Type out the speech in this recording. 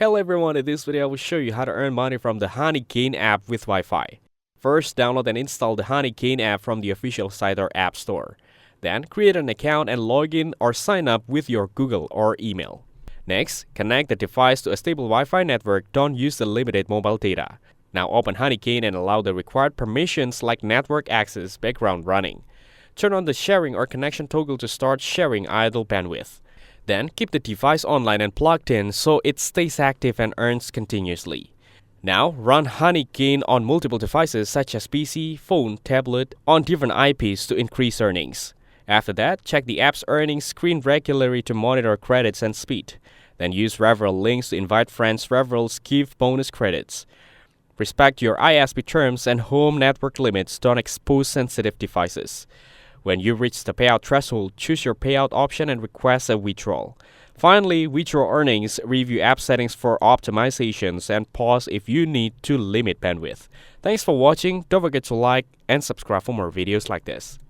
Hello everyone, in this video I will show you how to earn money from the Honeygain app with Wi-Fi. First, download and install the Honeygain app from the official site or app store. Then, create an account and log in or sign up with your Google or email. Next, connect the device to a stable Wi-Fi network. Don't use the limited mobile data. Now open Honeygain and allow the required permissions like network access, background running. Turn on the sharing or connection toggle to start sharing idle bandwidth. Then keep the device online and plugged in so it stays active and earns continuously. Now run Honeygain on multiple devices such as PC, phone, tablet, on different IPs to increase earnings. After that, check the app's earnings screen regularly to monitor credits and speed. Then use referral links to invite friends. Referrals give bonus credits. Respect your ISP terms and home network limits. Don't expose sensitive devices. When you reach the payout threshold, choose your payout option and request a withdrawal. Finally, withdraw earnings, review app settings for optimizations, and pause if you need to limit bandwidth. Thanks for watching. Don't forget to like and subscribe for more videos like this.